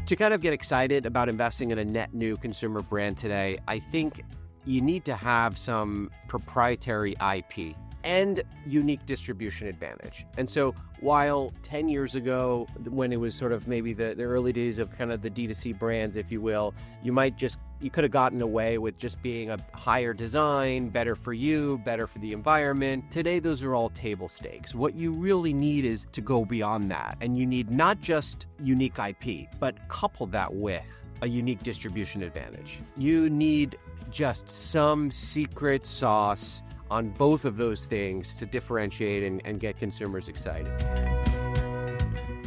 To kind of get excited about investing in a net new consumer brand today, I think you need to have some proprietary IP and unique distribution advantage. And so while 10 years ago, when it was sort of maybe the early days of kind of the D2C brands, if you will, you could have gotten away with just being a higher design, better for you, better for the environment. Today, those are all table stakes. What you really need is to go beyond that. And you need not just unique IP, but couple that with a unique distribution advantage. You need just some secret sauce on both of those things to differentiate and get consumers excited.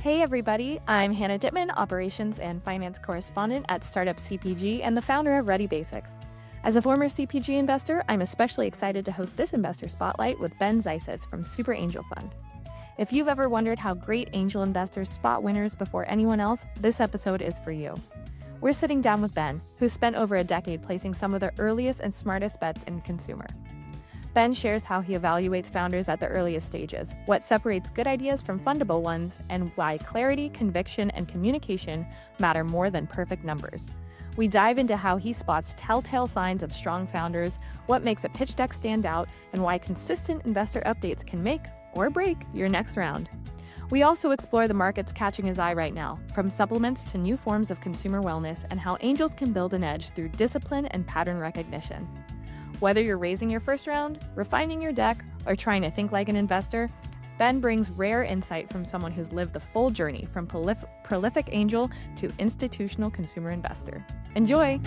Hey everybody, I'm Hannah Dittman, Operations and Finance Correspondent at Startup CPG and the founder of Ready Basics. As a former CPG investor, I'm especially excited to host this investor spotlight with Ben Zises from SuperAngel Fund. If you've ever wondered how great angel investors spot winners before anyone else, this episode is for you. We're sitting down with Ben, who's spent over a decade placing some of the earliest and smartest bets in consumer. Ben shares how he evaluates founders at the earliest stages, what separates good ideas from fundable ones, and why clarity, conviction, and communication matter more than perfect numbers. We dive into how he spots telltale signs of strong founders, what makes a pitch deck stand out, and why consistent investor updates can make or break your next round. We also explore the markets catching his eye right now, from supplements to new forms of consumer wellness, and how angels can build an edge through discipline and pattern recognition. Whether you're raising your first round, refining your deck, or trying to think like an investor, Ben brings rare insight from someone who's lived the full journey from prolific angel to institutional consumer investor. Enjoy!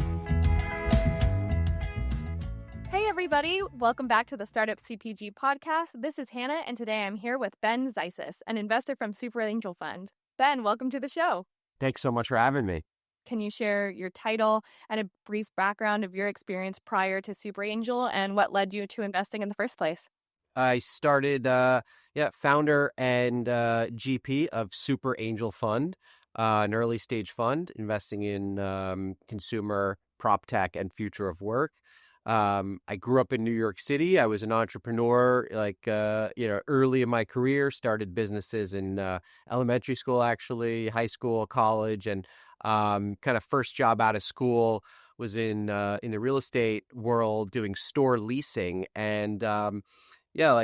Hey everybody, welcome back to the Startup CPG podcast. This is Hannah, and today I'm here with Ben Zises, an investor from SuperAngel Fund. Ben, welcome to the show. Thanks so much for having me. Can you share your title and a brief background of your experience prior to SuperAngel and what led you to investing in the first place? I started, founder and GP of SuperAngel Fund, an early stage fund investing in consumer, prop tech, and future of work. I grew up in New York City. I was an entrepreneur, early in my career, started businesses in elementary school, actually, high school, college, and kind of first job out of school was in the real estate world doing store leasing. And I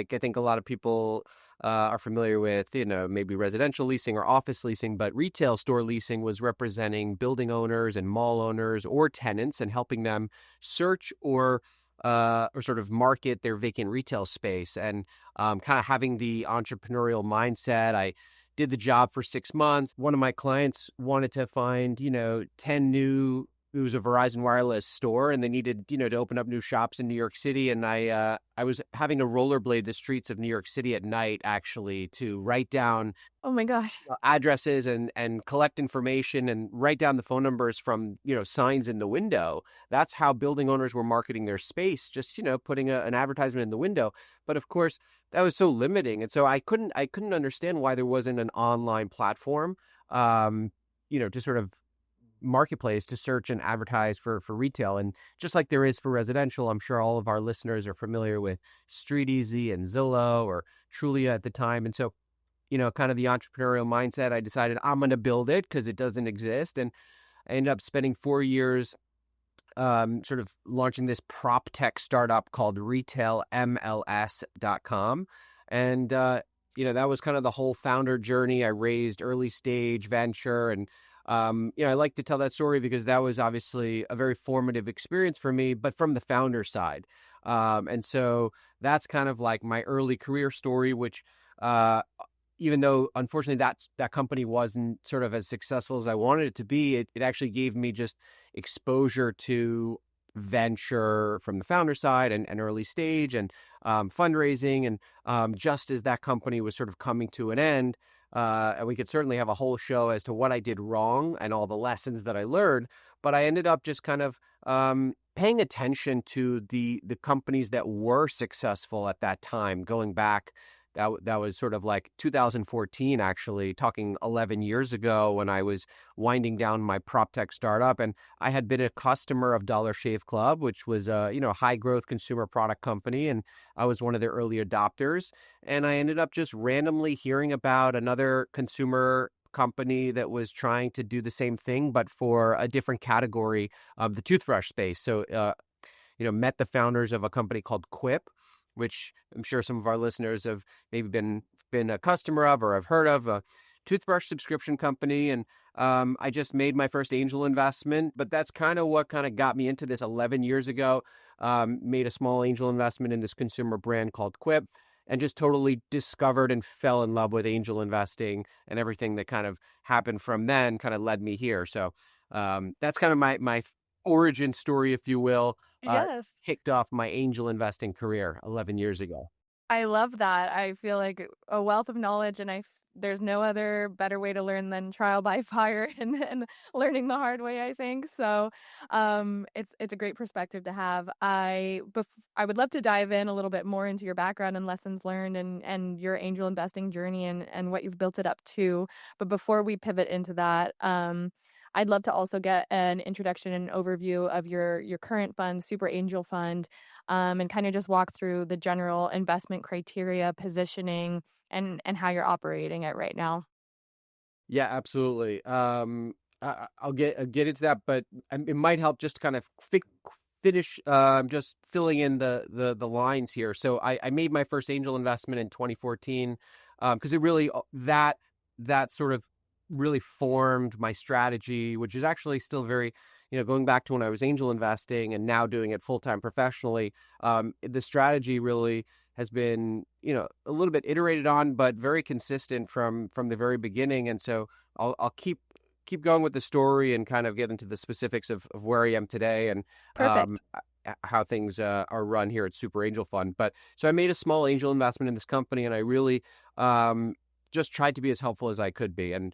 think a lot of people are familiar with, maybe residential leasing or office leasing, but retail store leasing was representing building owners and mall owners or tenants and helping them search or sort of market their vacant retail space. And kind of having the entrepreneurial mindset, I did the job for 6 months. One of my clients wanted to find, 10 new, it was a Verizon Wireless store, and they needed, to open up new shops in New York City. And I was having to rollerblade the streets of New York City at night, actually, to write down Oh my gosh. addresses and collect information and write down the phone numbers from, signs in the window. That's how building owners were marketing their space, just, putting an advertisement in the window. But of course, that was so limiting. And so I couldn't understand why there wasn't an online platform, to sort of marketplace to search and advertise for retail. And just like there is for residential, I'm sure all of our listeners are familiar with StreetEasy and Zillow or Trulia at the time. And so, kind of the entrepreneurial mindset, I decided I'm going to build it because it doesn't exist. And I ended up spending 4 years sort of launching this prop tech startup called retailmls.com. And, that was kind of the whole founder journey. I raised early stage venture and I like to tell that story because that was obviously a very formative experience for me, but from the founder side. And so that's kind of like my early career story, which even though unfortunately that company wasn't sort of as successful as I wanted it to be, it actually gave me just exposure to venture from the founder side and early stage and fundraising. And just as that company was sort of coming to an end, and we could certainly have a whole show as to what I did wrong and all the lessons that I learned. But I ended up just kind of paying attention to the companies that were successful at that time, going back. That was sort of like 2014, actually, talking 11 years ago when I was winding down my prop tech startup. And I had been a customer of Dollar Shave Club, which was a high growth consumer product company. And I was one of their early adopters. And I ended up just randomly hearing about another consumer company that was trying to do the same thing, but for a different category of the toothbrush space. So, met the founders of a company called Quip, which I'm sure some of our listeners have maybe been a customer of or have heard of, a toothbrush subscription company. And I just made my first angel investment, but that's kind of what kind of got me into this 11 years ago. Made a small angel investment in this consumer brand called Quip, and just totally discovered and fell in love with angel investing, and everything that kind of happened from then kind of led me here. So that's kind of my origin story, if you will. Yes. Kicked off my angel investing career 11 years ago. I love that. I feel like a wealth of knowledge, and there's no other better way to learn than trial by fire and learning the hard way, I think. So, it's a great perspective to have. I would love to dive in a little bit more into your background and lessons learned and your angel investing journey and what you've built it up to. But before we pivot into that, I'd love to also get an introduction and overview of your current fund, Super Angel Fund, and kind of just walk through the general investment criteria, positioning, and how you're operating it right now. Yeah, absolutely. I'll get into that, but it might help just to kind of finish just filling in the lines here. So I made my first angel investment in 2014, because it really that sort of really formed my strategy, which is actually still very, going back to when I was angel investing and now doing it full time professionally. The strategy really has been, a little bit iterated on, but very consistent from the very beginning. And so I'll keep going with the story and kind of get into the specifics of where I am today, and Perfect. how things are run here at Super Angel Fund. But so I made a small angel investment in this company, and I really just tried to be as helpful as I could be. And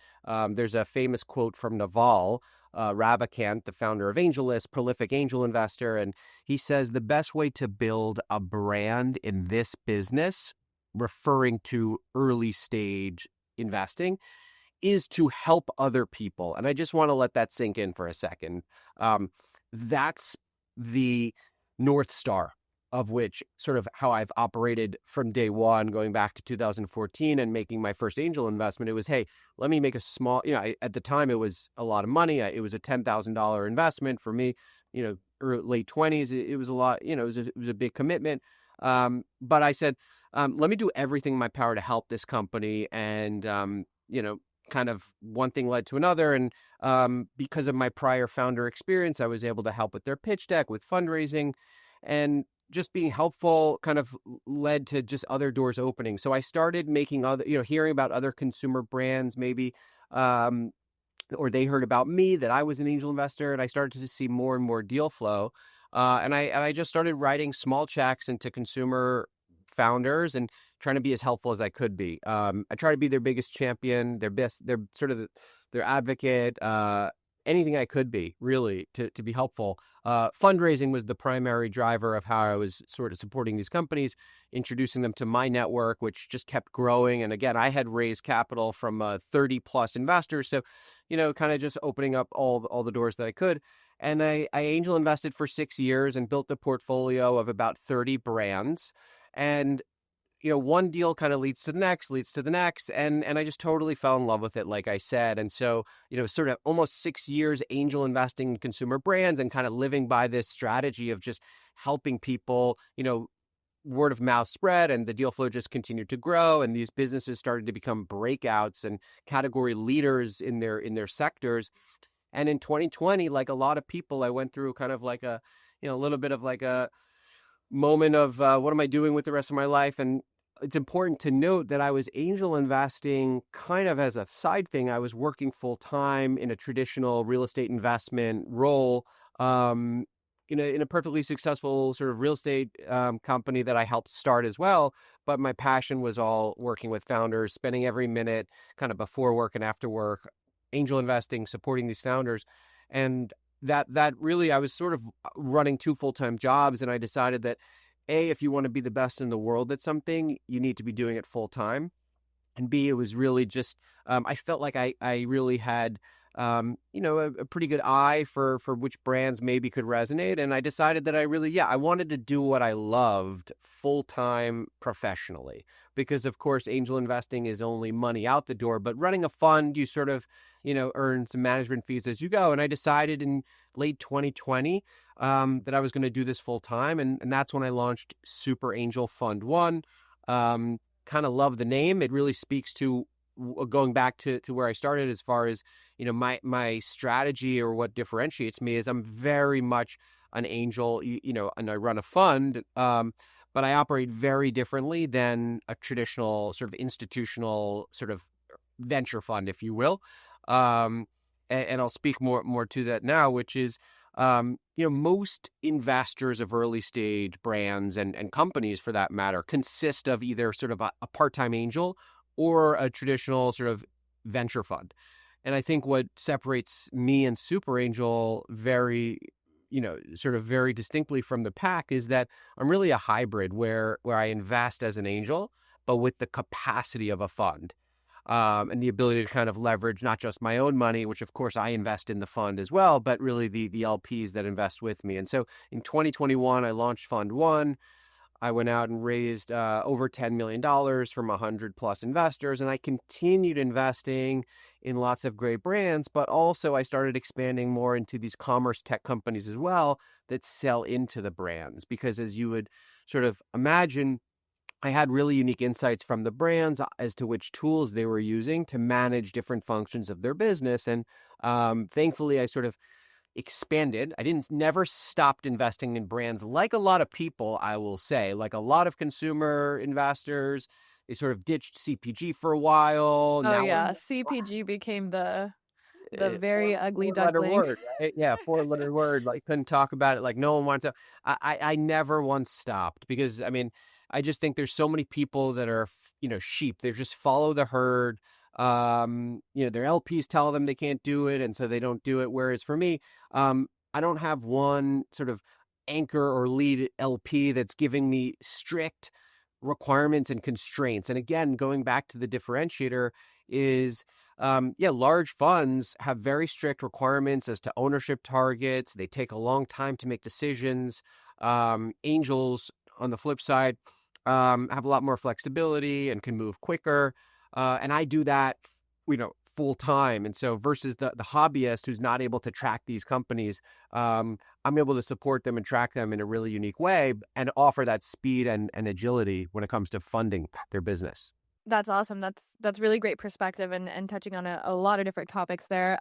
there's a famous quote from Naval Ravikant, the founder of AngelList, prolific angel investor, and he says the best way to build a brand in this business, referring to early stage investing, is to help other people. And I just want to let that sink in for a second. That's the North Star of which sort of how I've operated from day one, going back to 2014 and making my first angel investment. It was, hey, let me make a small, at the time it was a lot of money. It was a $10,000 investment for me, late 20s. It was a lot, it was a big commitment. But I said, let me do everything in my power to help this company. And, kind of one thing led to another. And because of my prior founder experience, I was able to help with their pitch deck, with fundraising, and just being helpful kind of led to just other doors opening. So I started making other, hearing about other consumer brands, maybe, or they heard about me, that I was an angel investor, and I started to see more and more deal flow. And I just started writing small checks into consumer founders and trying to be as helpful as I could be. I try to be their biggest champion, their sort of their advocate, anything I could be, really, to be helpful. Fundraising was the primary driver of how I was sort of supporting these companies, introducing them to my network, which just kept growing. And again, I had raised capital from 30 plus investors. So, kind of just opening up all the doors that I could. And I angel invested for 6 years and built a portfolio of about 30 brands. And one deal kind of leads to the next. And I just totally fell in love with it, like I said. And so, sort of almost 6 years angel investing in consumer brands and kind of living by this strategy of just helping people, word of mouth spread, and the deal flow just continued to grow. And these businesses started to become breakouts and category leaders in their sectors. And in 2020, like a lot of people, I went through kind of like a little bit of like a moment of what am I doing with the rest of my life? And it's important to note that I was angel investing kind of as a side thing. I was working full time in a traditional real estate investment role, in a perfectly successful sort of real estate company that I helped start as well. But my passion was all working with founders, spending every minute kind of before work and after work, angel investing, supporting these founders. And that really, I was sort of running 2 full-time jobs, and I decided that, A, if you want to be the best in the world at something, you need to be doing it full time. And B, it was really just, I felt like I really had a pretty good eye for which brands maybe could resonate. And I decided that I wanted to do what I loved full time professionally. Because, of course, angel investing is only money out the door, but running a fund, you sort of, earn some management fees as you go. And I decided in late 2020 that I was going to do this full time. And that's when I launched Super Angel Fund One. Kind of love the name. It really speaks to going back to where I started as far as, my strategy or what differentiates me is I'm very much an angel, and I run a fund, but I operate very differently than a traditional sort of institutional sort of venture fund, if you will. And I'll speak more to that now, which is, most investors of early stage brands and companies for that matter consist of either sort of a part-time angel or a traditional sort of venture fund. And I think what separates me and Super Angel sort of very distinctly from the pack is that I'm really a hybrid where I invest as an angel, but with the capacity of a fund. And the ability to kind of leverage not just my own money, which of course I invest in the fund as well, but really the LPs that invest with me. And so in 2021, I launched Fund One. I went out and raised over $10 million from 100 plus investors, and I continued investing in lots of great brands, but also I started expanding more into these commerce tech companies as well that sell into the brands. Because as you would sort of imagine, I had really unique insights from the brands as to which tools they were using to manage different functions of their business. And thankfully, I sort of expanded. I didn't never stopped investing in brands like a lot of people, I will say, like a lot of consumer investors. They sort of ditched CPG for a while. Oh Now we're yeah, CPG became the four very ugly four letter duckling. word, right? Yeah, four-letter word. Like couldn't talk about it. Like no one wants to. I never once stopped because I mean I just think there's so many people that are sheep. They just follow the herd. Their LPs tell them they can't do it, and so they don't do it. Whereas for me, I don't have one sort of anchor or lead LP that's giving me strict requirements and constraints. And again, going back to the differentiator is large funds have very strict requirements as to ownership targets. They take a long time to make decisions. Angels, on the flip side, have a lot more flexibility and can move quicker. And I do that, full time. And so versus the hobbyist who's not able to track these companies, I'm able to support them and track them in a really unique way and offer that speed and agility when it comes to funding their business. That's awesome. That's really great perspective and touching on a lot of different topics there.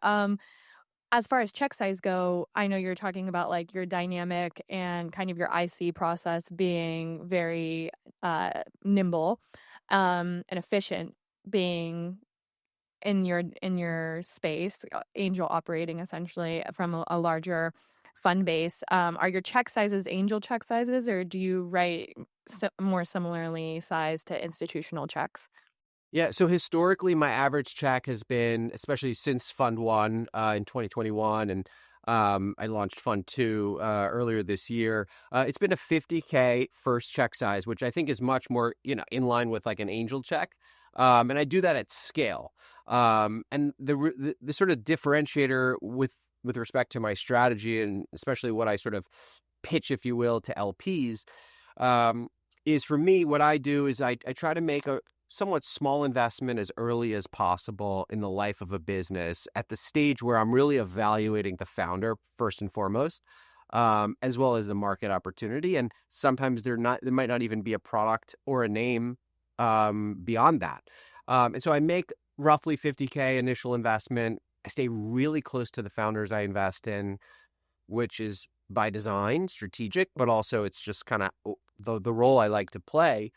As far as check size go, I know you're talking about like your dynamic and kind of your IC process being very nimble and efficient, being in your space, angel operating essentially from a larger fund base. Are your check sizes angel check sizes, or do you write more similarly sized to institutional checks? Yeah, so historically, my average check has been, especially since Fund One in 2021, and I launched Fund Two earlier this year. It's been a 50K first check size, which I think is much more, in line with like an angel check. And I do that at scale. And the sort of differentiator with respect to my strategy, and especially what I sort of pitch, if you will, to LPs, is for me, what I do is I try to make a somewhat small investment as early as possible in the life of a business at the stage where I'm really evaluating the founder first and foremost, as well as the market opportunity. And sometimes there might not even be a product or a name beyond that. And so I make roughly 50K initial investment. I stay really close to the founders I invest in, which is by design strategic, but also it's just kind of the role I like to play.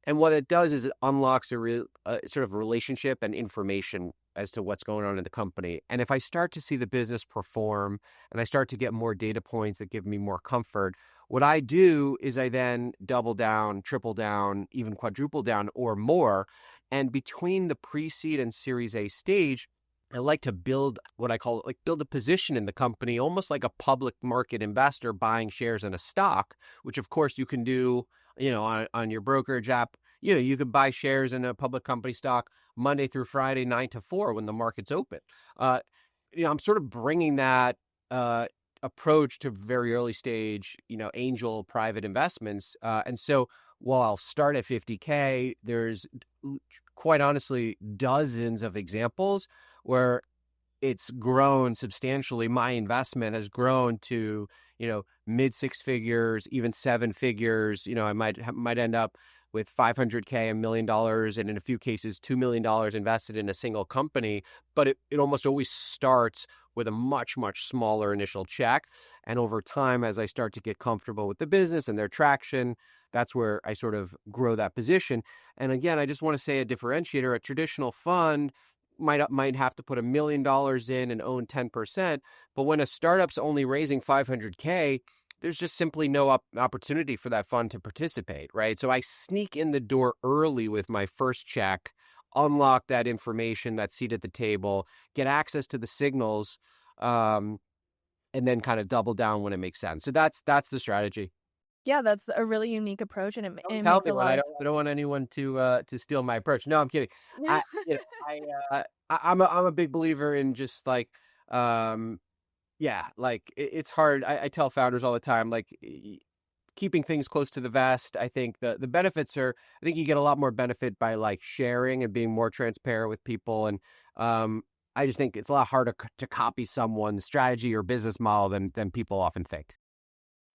And what it does is it unlocks a sort of relationship and information as to what's going on in the company. And if I start to see the business perform and I start to get more data points that give me more comfort, what I do is I then double down, triple down, even quadruple down or more. And between the pre-seed and Series A stage, I like to build what I call like build a position in the company, almost like a public market investor buying shares in a stock, which of course you can do, on your brokerage app. You could buy shares in a public company stock Monday through Friday, 9 to 4 when the market's open. I'm sort of bringing that uh, approach to very early stage, angel private investments. And so while I'll start at 50K, there's quite honestly dozens of examples where it's grown substantially. My investment has grown to, mid six figures, even seven figures. I might end up with 500K, $1 million, and in a few cases, $2 million invested in a single company. But it almost always starts with a much, much smaller initial check. And over time, as I start to get comfortable with the business and their traction, that's where I sort of grow that position. And again, I just want to say a differentiator: a traditional fund might have to put $1 million in and own 10%. But when a startup's only raising 500K, there's just simply no opportunity for that fund to participate, right? So I sneak in the door early with my first check, unlock that information, that seat at the table, get access to the signals, and then kind of double down when it makes sense. So that's the strategy. Yeah, that's a really unique approach, and it, Don't it tell makes me a what lot I of don't want anyone to steal my approach. No, I'm kidding. I sense. you know I'm a big believer in just like um yeah, like it's hard. I tell founders all the time, like keeping things close to the vest. I think the benefits are, I think you get a lot more benefit by like sharing and being more transparent with people. And I just think it's a lot harder to copy someone's strategy or business model than people often think.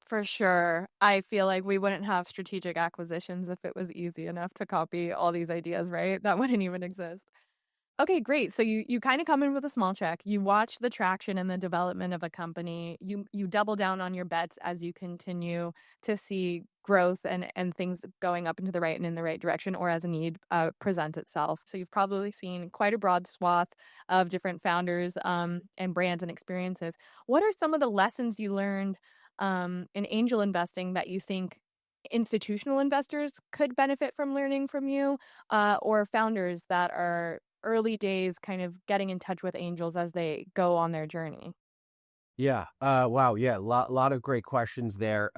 For sure. I feel like we wouldn't have strategic acquisitions if it was easy enough to copy all these ideas, right? That wouldn't even exist. Okay, great. So you kind of come in with a small check. You watch the traction and the development of a company. You double down on your bets as you continue to see growth and things going up into the right and in the right direction, or as a need presents itself. So you've probably seen quite a broad swath of different founders and brands and experiences. What are some of the lessons you learned in angel investing that you think institutional investors could benefit from learning from you, or founders that are early days kind of getting in touch with angels as they go on their journey? Yeah. Wow. Yeah. Lot of great questions there.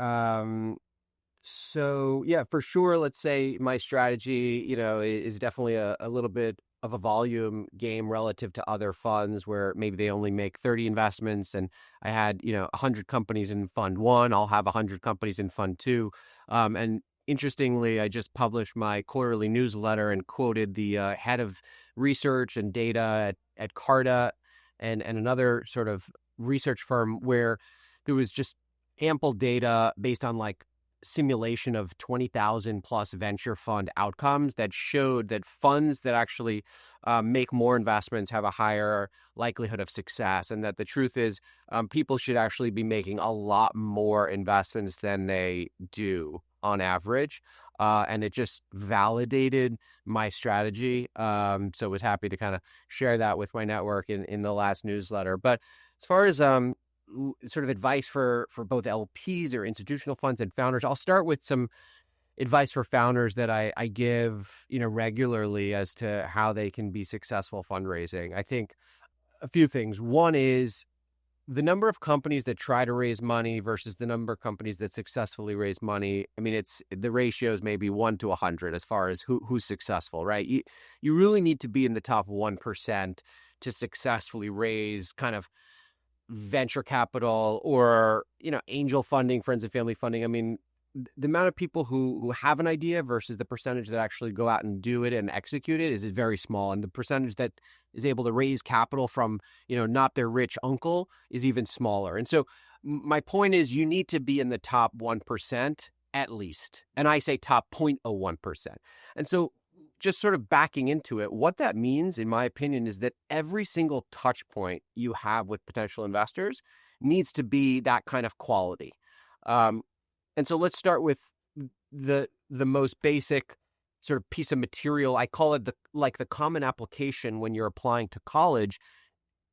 So yeah, for sure. Let's say my strategy, is definitely a little bit of a volume game relative to other funds where maybe they only make 30 investments, and I had, 100 companies in fund one. I'll have 100 companies in fund two. And interestingly, I just published my quarterly newsletter and quoted the head of research and data at Carta and another sort of research firm where there was just ample data based on like simulation of 20,000 plus venture fund outcomes that showed that funds that actually make more investments have a higher likelihood of success. And that the truth is, people should actually be making a lot more investments than they do on average. And it just validated my strategy. So I was happy to kind of share that with my network in the last newsletter. But as far as sort of advice for both LPs or institutional funds and founders, I'll start with some advice for founders that I give, regularly as to how they can be successful fundraising. I think a few things. One is the number of companies that try to raise money versus the number of companies that successfully raise money. I mean, it's the ratio is maybe 1 to 100 as far as who's successful, right? You really need to be in the top 1% to successfully raise kind of venture capital or, angel funding, friends and family funding. I mean, the amount of people who have an idea versus the percentage that actually go out and do it and execute it is very small. And the percentage that is able to raise capital from, not their rich uncle is even smaller. And so my point is you need to be in the top 1% at least. And I say top 0.01%. And so just sort of backing into it, what that means, in my opinion, is that every single touch point you have with potential investors needs to be that kind of quality. And so let's start with the most basic sort of piece of material. I call it the common application when you're applying to college.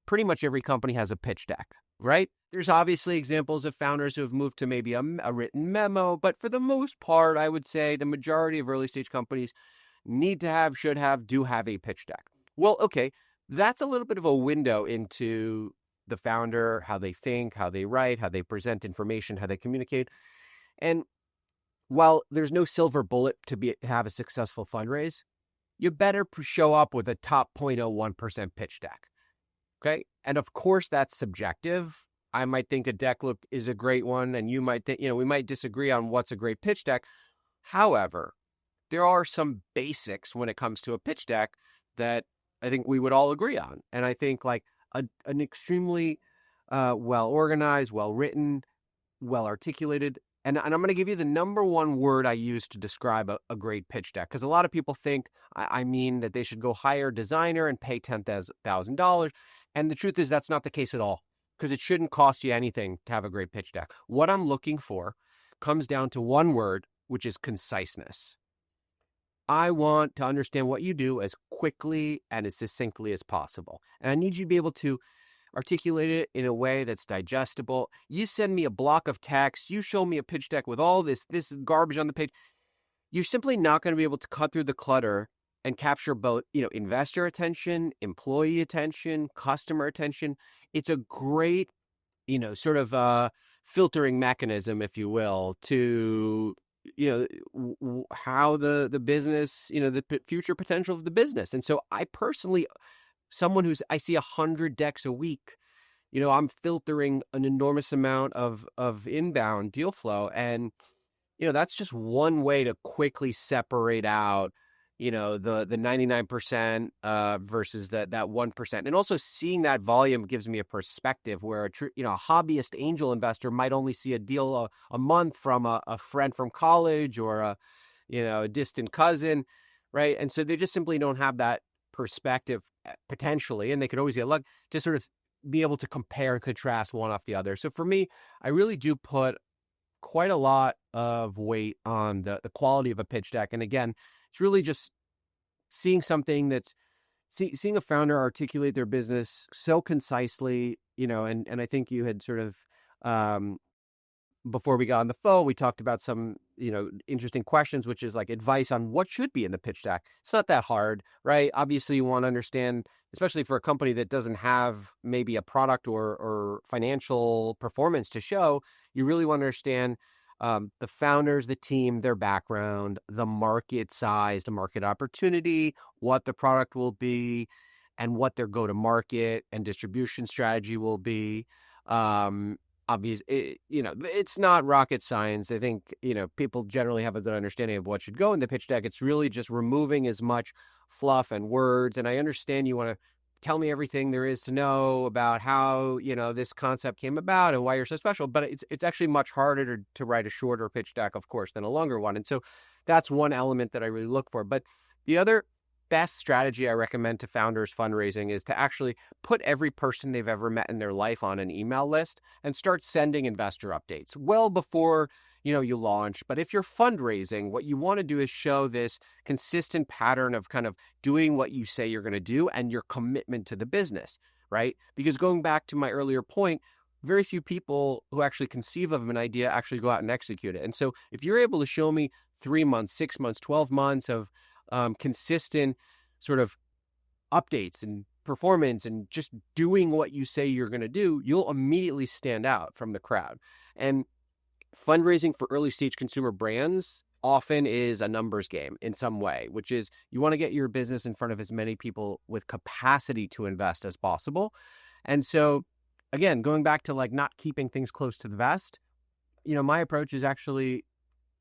Pretty much every company has a pitch deck, right? There's obviously examples of founders who have moved to maybe a written memo, but for the most part, I would say the majority of early stage companies need to have, should have, do have a pitch deck. Well, okay, that's a little bit of a window into the founder, how they think, how they write, how they present information, how they communicate. And while there's no silver bullet to have a successful fundraise, you better show up with a top 0.01% pitch deck. Okay. And of course, that's subjective. I might think a deck look is a great one, and you might think, we might disagree on what's a great pitch deck. However, there are some basics when it comes to a pitch deck that I think we would all agree on. And I think like an extremely well organized, well written, well articulated. And I'm going to give you the number one word I use to describe a great pitch deck, because a lot of people think I mean that they should go hire a designer and pay $10,000. And the truth is that's not the case at all, because it shouldn't cost you anything to have a great pitch deck. What I'm looking for comes down to one word, which is conciseness. I want to understand what you do as quickly and as succinctly as possible. And I need you to be able to articulate it in a way that's digestible. You send me a block of text, you show me a pitch deck with all this garbage on the page. You're simply not going to be able to cut through the clutter and capture both, investor attention, employee attention, customer attention. It's a great, sort of filtering mechanism, if you will, to how the business, the future potential of the business. And so I personally, someone I see 100 decks a week, I'm filtering an enormous amount of inbound deal flow. And, that's just one way to quickly separate out, the 99% versus that 1%. And also seeing that volume gives me a perspective where a hobbyist angel investor might only see a deal a month from a friend from college or a distant cousin, right? And so they just simply don't have that perspective potentially, and they could always get luck to sort of be able to compare and contrast one off the other. So for me, I really do put quite a lot of weight on the quality of a pitch deck. And again, it's really just seeing something seeing a founder articulate their business so concisely, and I think you had sort of, before we got on the phone, we talked about some, interesting questions, which is like advice on what should be in the pitch deck. It's not that hard, right? Obviously, you want to understand, especially for a company that doesn't have maybe a product or financial performance to show, you really want to understand the founders, the team, their background, the market size, the market opportunity, what the product will be, and what their go-to-market and distribution strategy will be. It's not rocket science. I think, people generally have a good understanding of what should go in the pitch deck. It's really just removing as much fluff and words. And I understand you want to tell me everything there is to know about how, this concept came about and why you're so special. But it's actually much harder to write a shorter pitch deck, of course, than a longer one. And so that's one element that I really look for. But the other best strategy I recommend to founders fundraising is to actually put every person they've ever met in their life on an email list and start sending investor updates well before, you launch. But if you're fundraising, what you want to do is show this consistent pattern of kind of doing what you say you're going to do and your commitment to the business, right? Because going back to my earlier point, very few people who actually conceive of an idea actually go out and execute it. And so if you're able to show me 3 months, 6 months, 12 months of consistent sort of updates and performance and just doing what you say you're going to do, you'll immediately stand out from the crowd. And fundraising for early stage consumer brands often is a numbers game in some way, which is you want to get your business in front of as many people with capacity to invest as possible. And so, again, going back to like not keeping things close to the vest, my approach is actually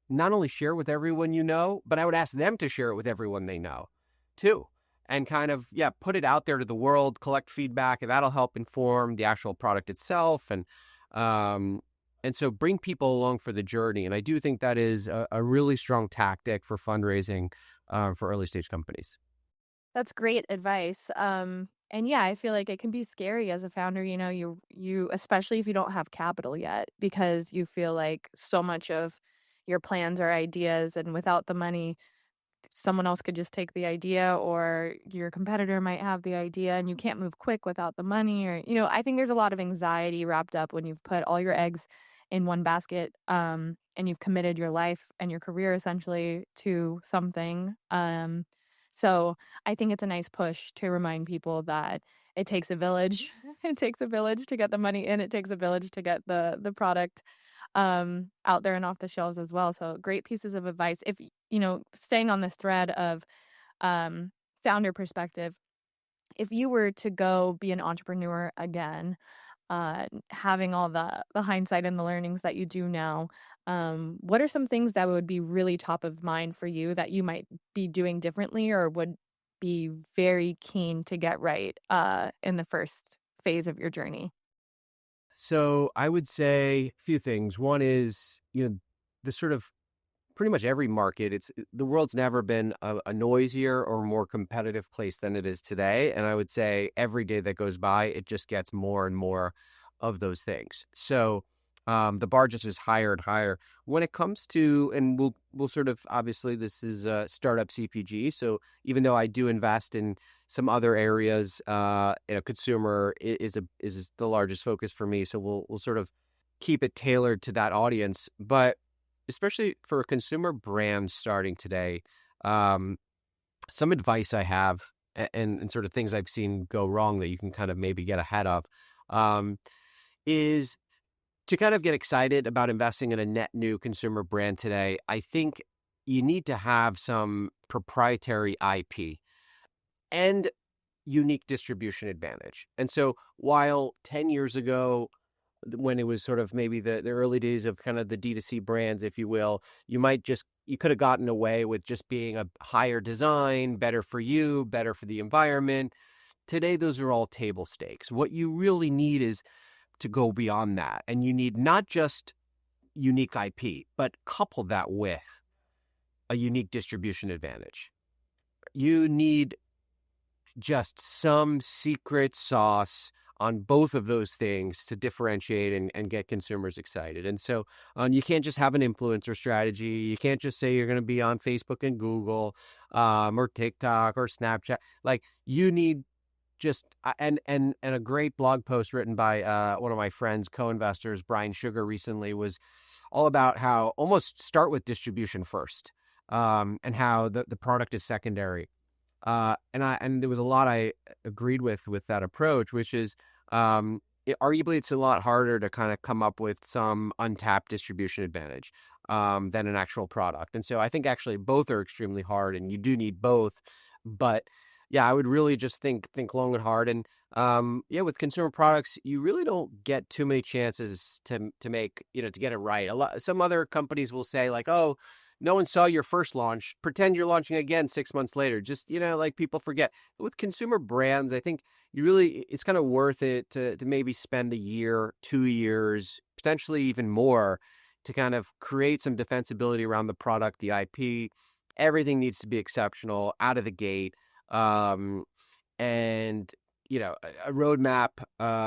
not only share with everyone but I would ask them to share it with everyone they know too. And kind of, put it out there to the world, collect feedback, and that'll help inform the actual product itself. And so bring people along for the journey. And I do think that is a really strong tactic for fundraising for early stage companies. That's great advice. And yeah, I feel like it can be scary as a founder, you especially if you don't have capital yet, because you feel like so much of your plans or ideas, and without the money, someone else could just take the idea, or your competitor might have the idea and you can't move quick without the money. Or, I think there's a lot of anxiety wrapped up when you've put all your eggs in one basket, and you've committed your life and your career essentially to something. So I think it's a nice push to remind people that it takes a village. It takes a village to get the money in. It takes a village to get the product out there and off the shelves as well. So great pieces of advice. If, staying on this thread of founder perspective, If you were to go be an entrepreneur again, having all the hindsight and the learnings that you do now, what are some things that would be really top of mind for you that you might be doing differently or would be very keen to get right in the first phase of your journey? So I would say a few things. One is, the sort of pretty much every market, the world's never been a noisier or more competitive place than it is today. And I would say every day that goes by, it just gets more and more of those things. So the bar just is higher and higher when it comes to, and we'll sort of, obviously this is startup CPG. So even though I do invest in some other areas, consumer is the largest focus for me. So we'll sort of keep it tailored to that audience, but especially for a consumer brand starting today, um, some advice I have and sort of things I've seen go wrong that you can kind of maybe get ahead of, um, is to kind of get excited about investing in a net new consumer brand today. I think you need to have some proprietary IP and unique distribution advantage. And so while 10 years ago, when it was sort of maybe the early days of kind of the D2C brands, if you will, you could have gotten away with just being a higher design, better for you, better for the environment. Today, those are all table stakes. What you really need is to go beyond that. And you need not just unique IP, but couple that with a unique distribution advantage. You need just some secret sauce on both of those things to differentiate and get consumers excited. And so you can't just have an influencer strategy. You can't just say you're going to be on Facebook and Google or TikTok or Snapchat. Like you need just and a great blog post written by one of my friends, co-investors, Brian Sugar, recently was all about how almost start with distribution first, and how the product is secondary. And there was a lot I agreed with that approach, which is arguably it's a lot harder to kind of come up with some untapped distribution advantage than an actual product. And so I think actually both are extremely hard, and you do need both. But yeah, I would really just think long and hard. And yeah, with consumer products, you really don't get too many chances to make, to get it right. Some other companies will say like, oh, no one saw your first launch. Pretend you're launching again 6 months later. Just, like people forget. With consumer brands, I think it's kind of worth it to maybe spend a year, 2 years, potentially even more to kind of create some defensibility around the product, the IP. Everything needs to be exceptional out of the gate. And, a roadmap,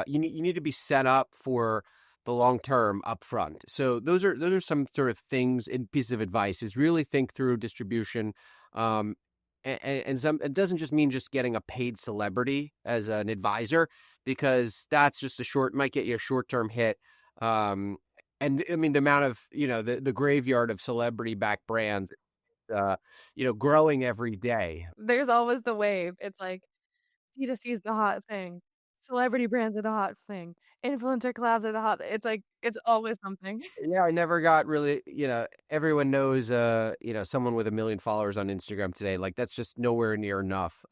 you need to be set up for the long term upfront. So those are some sort of things and pieces of advice is really think through distribution. And it doesn't just mean just getting a paid celebrity as an advisor, because that's just might get you a short-term hit. And I mean, the amount of, the graveyard of celebrity backed brands, growing every day. There's always the wave. It's like D2C is the hot thing. Celebrity brands are the hot thing. Influencer collabs are the hot. It's like it's always something. Yeah, I never got really, everyone knows, someone with 1 million followers on Instagram today. Like that's just nowhere near enough.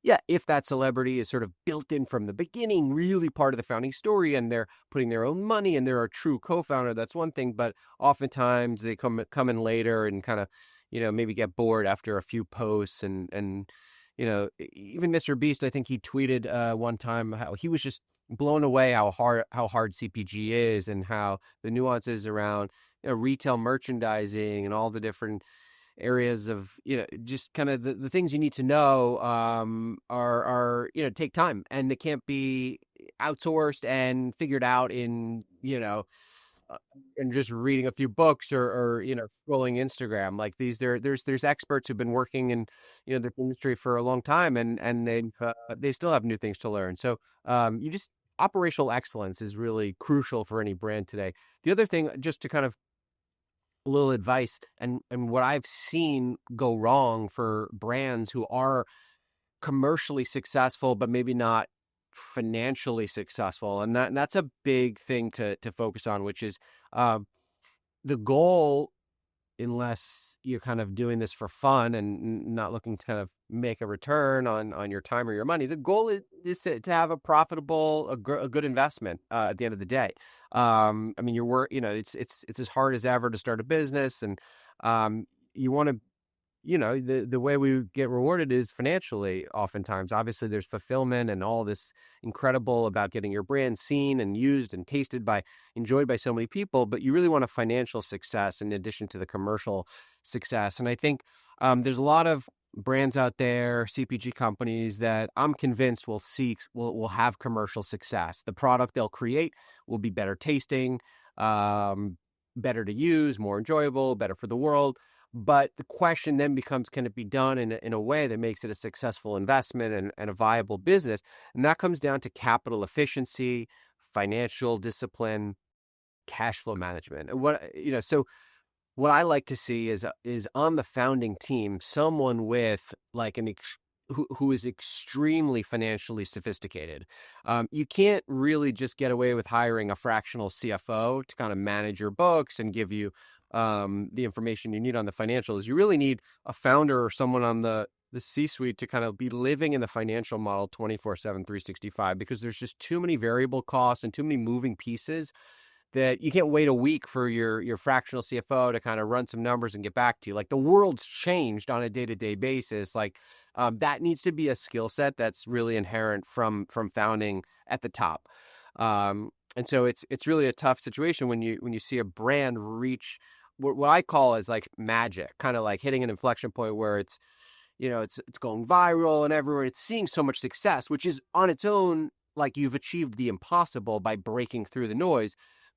Yeah, if that celebrity is sort of built in from the beginning, really part of the founding story, and they're putting their own money and they're a true co-founder, that's one thing. But oftentimes they come in later and kind of, maybe get bored after a few posts and even Mr. Beast, I think he tweeted one time how he was just blown away how hard CPG is and how the nuances around retail merchandising and all the different areas of just kind of the things you need to know are take time, and it can't be outsourced and figured out in and just reading a few books or scrolling Instagram. Like there's experts who've been working in the industry for a long time, and they still have new things to learn. So you just operational excellence is really crucial for any brand today. The other thing, just to kind of a little advice, and what I've seen go wrong for brands who are commercially successful but maybe not financially successful, and that's a big thing to focus on, which is the goal unless you're kind of doing this for fun and not looking to kind of make a return on your time or your money. The goal is to have a profitable, a good investment at the end of the day. I mean, it's as hard as ever to start a business, and you want to, the way we get rewarded is financially oftentimes. Obviously, there's fulfillment and all this incredible about getting your brand seen and used and enjoyed by so many people, but you really want a financial success in addition to the commercial success. And I think there's a lot of brands out there, CPG companies, that I'm convinced will have commercial success. The product they'll create will be better tasting, better to use, more enjoyable, better for the world. But the question then becomes, can it be done in a way that makes it a successful investment and a viable business? And that comes down to capital efficiency, financial discipline, cash flow management. And so what I like to see is on the founding team, someone with like who is extremely financially sophisticated. You can't really just get away with hiring a fractional CFO to kind of manage your books and give you the information you need on the financials. You really need a founder or someone on the C-suite to kind of be living in the financial model 24/7, 365, because there's just too many variable costs and too many moving pieces that you can't wait a week for your fractional CFO to kind of run some numbers and get back to you. Like, the world's changed on a day-to-day basis. Like, that needs to be a skill set that's really inherent from founding at the top. And so it's really a tough situation when you see a brand reach what I call is like magic, kind of like hitting an inflection point where it's going viral and everywhere. It's seeing so much success, which is on its own like you've achieved the impossible by breaking through the noise.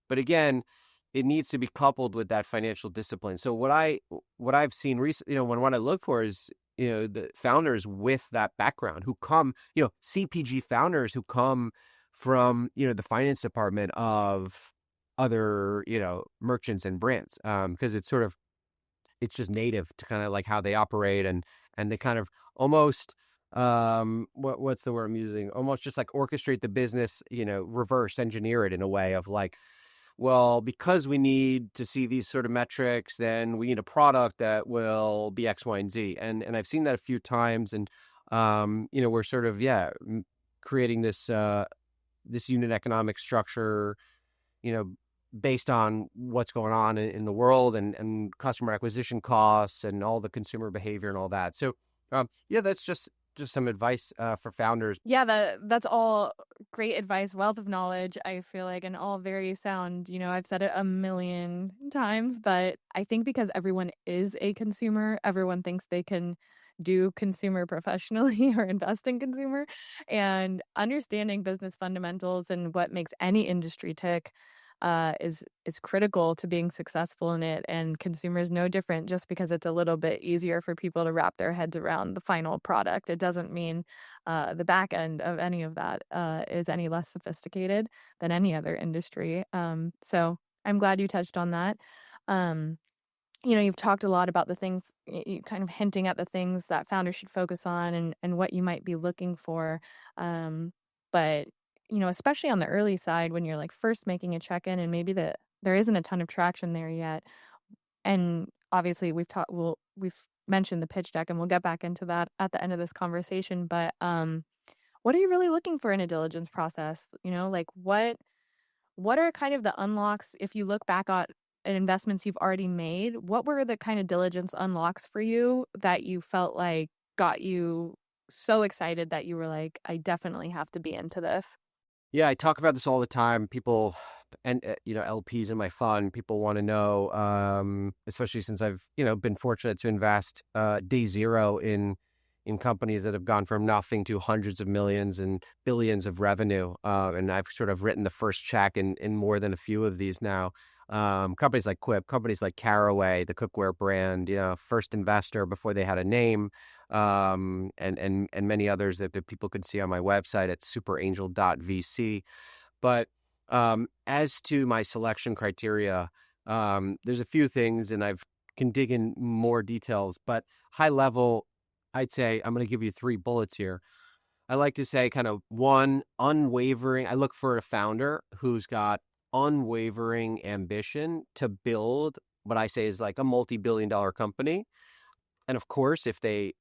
But again, it needs to be coupled with that financial discipline. So what I've seen recently, what I look for is, the founders with that background who come, CPG founders who come from, the finance department of other, merchants and brands, because it's just native to kind of like how they operate, and they kind of almost what's the word I'm using? Almost just like orchestrate the business, reverse engineer it in a way of like, well, because we need to see these sort of metrics, then we need a product that will be X, Y, and Z. And I've seen that a few times, and we're sort of creating this unit economic structure, you know, based on what's going on in the world, and customer acquisition costs and all the consumer behavior and all that. So, that's just some advice for founders. Yeah, that's all great advice, wealth of knowledge, I feel like, and all very sound. I've said it a million times, but I think because everyone is a consumer, everyone thinks they can do consumer professionally or invest in consumer. And understanding business fundamentals and what makes any industry tick is critical to being successful in it. And consumers no different. Just because it's a little bit easier for people to wrap their heads around the final product, it doesn't mean the back end of any of that is any less sophisticated than any other industry. So I'm glad you touched on that. Um, you've talked a lot about the things, you kind of hinting at the things that founders should focus on, and what you might be looking for. But, especially on the early side, when you're like first making a check-in and maybe there isn't a ton of traction there yet. And obviously we've mentioned the pitch deck, and we'll get back into that at the end of this conversation. But what are you really looking for in a diligence process? Like what are kind of the unlocks if you look back at investments you've already made? What were the kind of diligence unlocks for you that you felt like got you so excited that you were like, I definitely have to be into this? Yeah, I talk about this all the time. People and LPs in my fund, people want to know, especially since I've been fortunate to invest day zero in companies that have gone from nothing to hundreds of millions and billions of revenue. And I've sort of written the first check in more than a few of these now. Companies like Quip, companies like Caraway, the cookware brand, first investor before they had a name, and many others that people can see on my website at superangel.vc. But as to my selection criteria, there's a few things, and I can dig in more details, but high level, I'd say I'm going to give you 3 bullets here. I like to say kind of one, unwavering. I look for a founder who's got unwavering ambition to build what I say is like a multi-billion-dollar company. And of course, if they,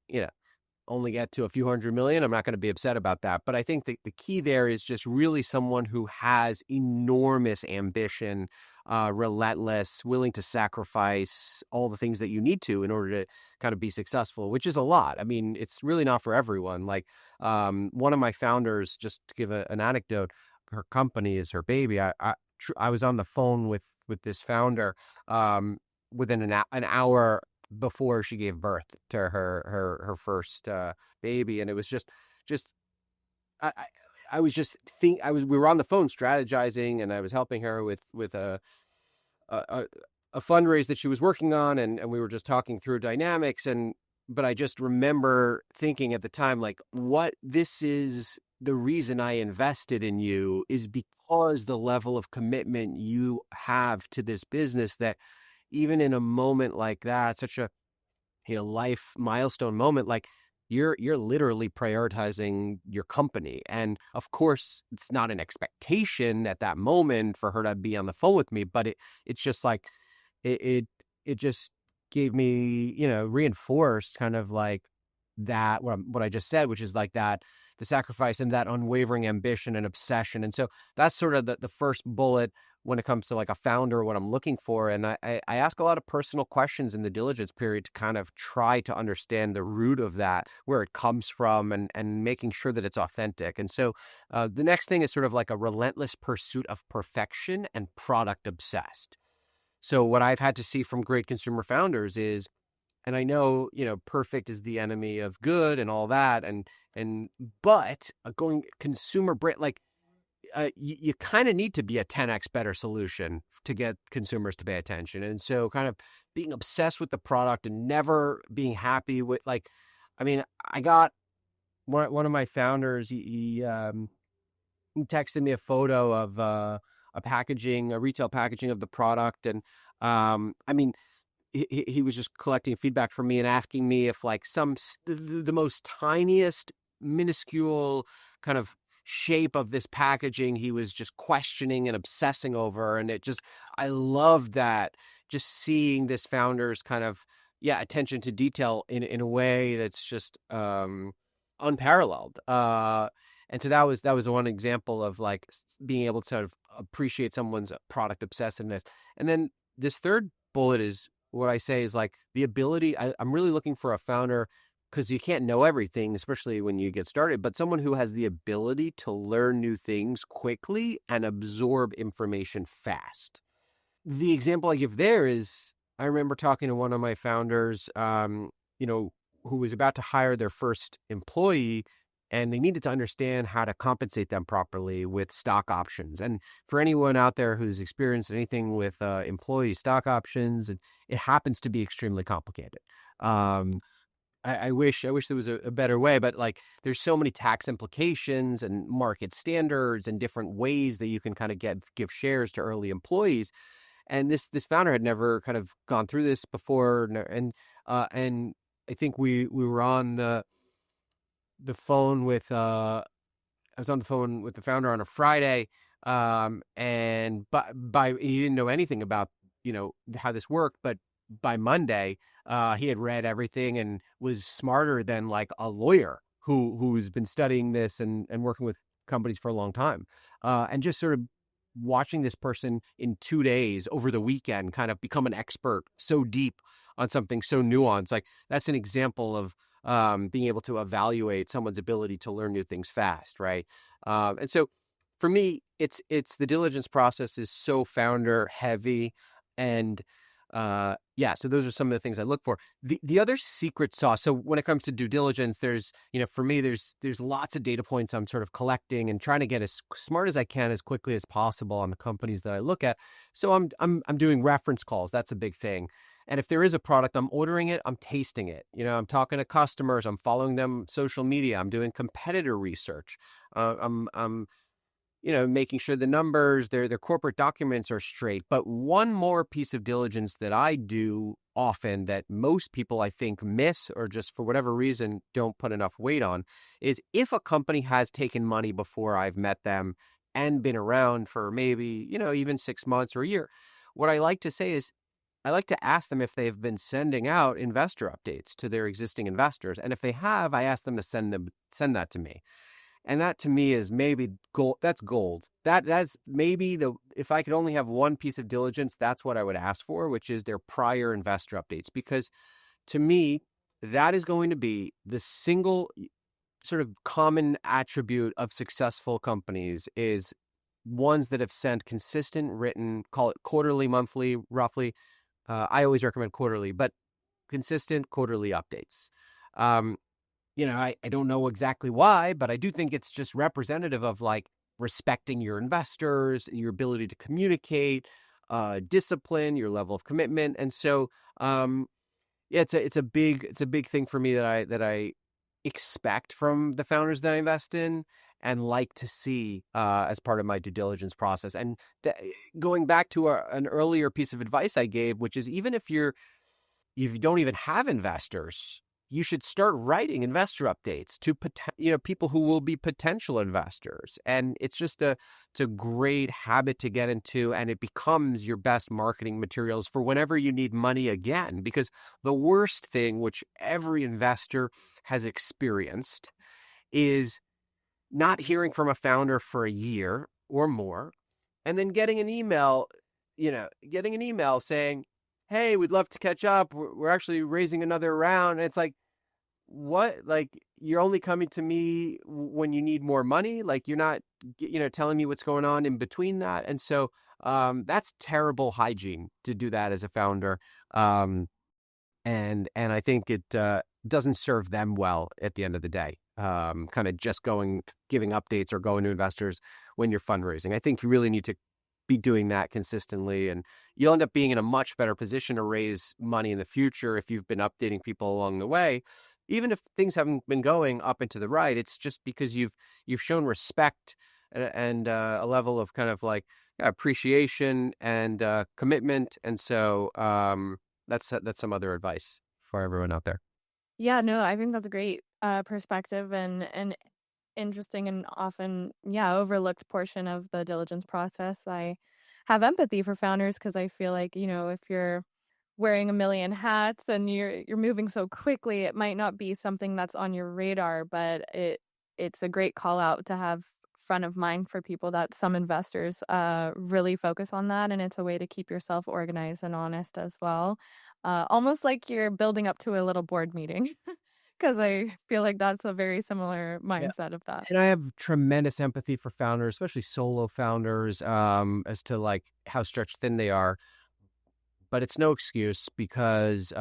only get to a few hundred million, I'm not going to be upset about that. But I think the key there is just really someone who has enormous ambition, relentless, willing to sacrifice all the things that you need to in order to kind of be successful, which is a lot. I mean, it's really not for everyone. Like one of my founders, just to give an anecdote, her company is her baby. I was on the phone with this founder within an hour before she gave birth to her first baby, and it was just I I, I was just we were on the phone strategizing, and I was helping her with a, a fundraise that she was working on, and we were just talking through dynamics, and but I just remember thinking at the time, like, what this is the reason I invested in you is because the level of commitment you have to this business, that even in a moment like that, such a life milestone moment, like you're literally prioritizing your company. And of course, it's not an expectation at that moment for her to be on the phone with me, but it's just like it just gave me, reinforced kind of like that what I just said, which is like that the sacrifice and that unwavering ambition and obsession. And so that's sort of the first bullet when it comes to like a founder, what I'm looking for. And I ask a lot of personal questions in the diligence period to kind of try to understand the root of that, where it comes from, and making sure that it's authentic. And so the next thing is sort of like a relentless pursuit of perfection and product obsessed. So what I've had to see from great consumer founders is, and I know, perfect is the enemy of good and all that. But going consumer brand, like you kind of need to be a 10x better solution to get consumers to pay attention. And so kind of being obsessed with the product and never being happy with, like, I mean, I got one of my founders, he texted me a photo of a retail packaging of the product. And I mean, he was just collecting feedback from me and asking me if like the most tiniest minuscule kind of shape of this packaging he was just questioning and obsessing over. And I love that, just seeing this founder's kind of attention to detail in a way that's just unparalleled. And so that was one example of like being able to sort of appreciate someone's product obsessiveness. And then this third bullet is what I say is like the ability. I'm really looking for a founder, because you can't know everything, especially when you get started, but someone who has the ability to learn new things quickly and absorb information fast. The example I give there is, I remember talking to one of my founders, who was about to hire their first employee, and they needed to understand how to compensate them properly with stock options. And for anyone out there who's experienced anything with employee stock options, it happens to be extremely complicated. I wish there was a better way, but like there's so many tax implications and market standards and different ways that you can kind of give shares to early employees. And this founder had never kind of gone through this before, and I think we were on the phone with I was on the phone with the founder on a Friday, and by he didn't know anything about how this worked, but by Monday, he had read everything and was smarter than like a lawyer who's been studying this and working with companies for a long time, and just sort of watching this person in 2 days over the weekend kind of become an expert so deep on something so nuanced. Like that's an example of being able to evaluate someone's ability to learn new things fast, right? And so for me, it's the diligence process is so founder heavy, and so those are some of the things I look for. The other secret sauce. So when it comes to due diligence, there's for me there's lots of data points I'm sort of collecting and trying to get as smart as I can as quickly as possible on the companies that I look at. So I'm doing reference calls. That's a big thing. And if there is a product, I'm ordering it, I'm tasting it. I'm talking to customers, I'm following them social media, I'm doing competitor research. I'm making sure the numbers, their corporate documents are straight. But one more piece of diligence that I do often that most people I think miss, or just for whatever reason don't put enough weight on, is if a company has taken money before I've met them and been around for maybe, even 6 months or a year, what I like to say is, I like to ask them if they've been sending out investor updates to their existing investors. And if they have, I ask them to send that to me. And that to me is maybe gold. That's gold. That's maybe if I could only have one piece of diligence, that's what I would ask for, which is their prior investor updates. Because to me, that is going to be the single sort of common attribute of successful companies is ones that have sent consistent written, call it quarterly, monthly, roughly. I always recommend quarterly, but consistent quarterly updates. Um, I don't know exactly why, but I do think it's just representative of like respecting your investors, your ability to communicate, discipline, your level of commitment. And so, yeah, it's a big thing for me that I expect from the founders that I invest in and like to see as part of my due diligence process. And going back to an earlier piece of advice I gave, which is even if you don't even have investors, you should start writing investor updates to people who will be potential investors. And it's a great habit to get into, and it becomes your best marketing materials for whenever you need money again. Because the worst thing, which every investor has experienced, is not hearing from a founder for a year or more, and then getting an email saying, "Hey, we'd love to catch up. We're actually raising another round." And it's like, what? Like, you're only coming to me when you need more money? Like, you're not, telling me what's going on in between that. And so, that's terrible hygiene to do that as a founder. Um, and I think it doesn't serve them well at the end of the day. Kind of just giving updates or going to investors when you're fundraising. I think you really need to be doing that consistently, and you'll end up being in a much better position to raise money in the future if you've been updating people along the way. Even if things haven't been going up and to the right, it's just because you've shown respect and a level of kind of like appreciation and commitment. And so that's some other advice for everyone out there. Yeah, no, I think that's a great perspective and interesting and often, yeah, overlooked portion of the diligence process. I have empathy for founders because I feel like, if you're wearing a million hats and you're moving so quickly, it might not be something that's on your radar, but it's a great call out to have front of mind for people that some investors really focus on that, and it's a way to keep yourself organized and honest as well. Almost like you're building up to a little board meeting, because I feel like that's a very similar Yeah. mindset of that. And I have tremendous empathy for founders, especially solo founders, as to like how stretched thin they are. But it's no excuse because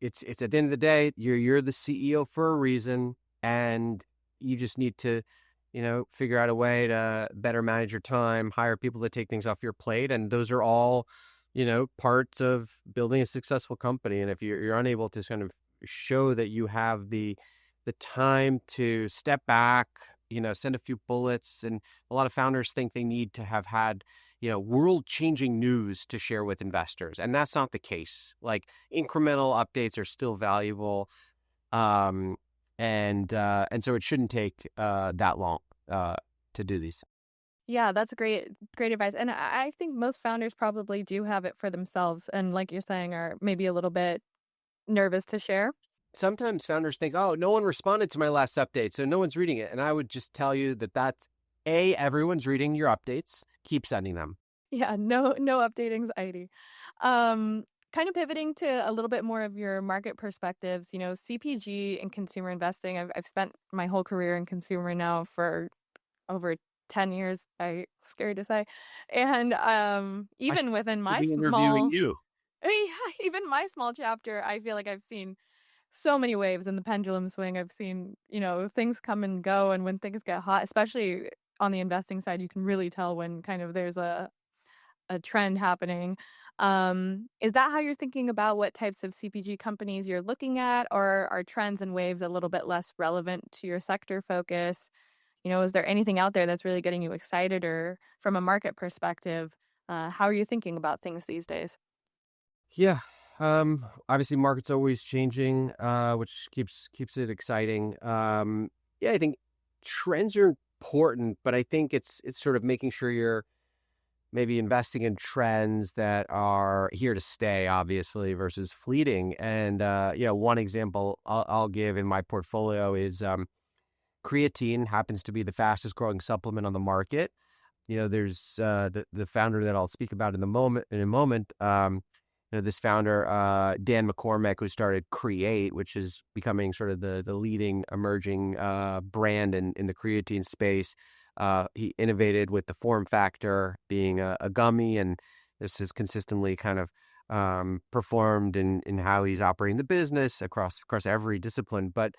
it's at the end of the day, you're the CEO for a reason, and you just need to, figure out a way to better manage your time, hire people to take things off your plate, and those are all, parts of building a successful company. And if you're unable to kind of show that you have the time to step back, send a few bullets, and a lot of founders think they need to have had world-changing news to share with investors. And that's not the case. Like, incremental updates are still valuable. And so it shouldn't take that long to do these. Yeah, that's great advice. And I think most founders probably do have it for themselves and, like you're saying, are maybe a little bit nervous to share. Sometimes founders think, oh, no one responded to my last update, so no one's reading it. And I would just tell you that's everyone's reading your updates. Keep sending them. Yeah, no update anxiety. Um, Kind of pivoting to a little bit more of your market perspectives, CPG and consumer investing. I've spent my whole career in consumer now for over 10 years. Scary to say. And I even within should my be interviewing small you. yeah, even my small chapter, I feel like I've seen so many waves in the pendulum swing. I've seen, things come and go, and when things get hot, especially on the investing side, you can really tell when kind of there's a trend happening. Is that how you're thinking about what types of CPG companies you're looking at, or are trends and waves a little bit less relevant to your sector focus? Is there anything out there that's really getting you excited, or from a market perspective, how are you thinking about things these days? Yeah. Obviously market's always changing, which keeps it exciting. Yeah, I think trends are important, but I think it's sort of making sure you're maybe investing in trends that are here to stay, obviously, versus fleeting. And one example I'll give in my portfolio is creatine happens to be the fastest growing supplement on the market. There's the founder that I'll speak about in a moment. This founder, Dan McCormick, who started Create, which is becoming sort of the leading emerging brand in the creatine space. He innovated with the form factor being a gummy, and this has consistently kind of performed in how he's operating the business across every discipline. But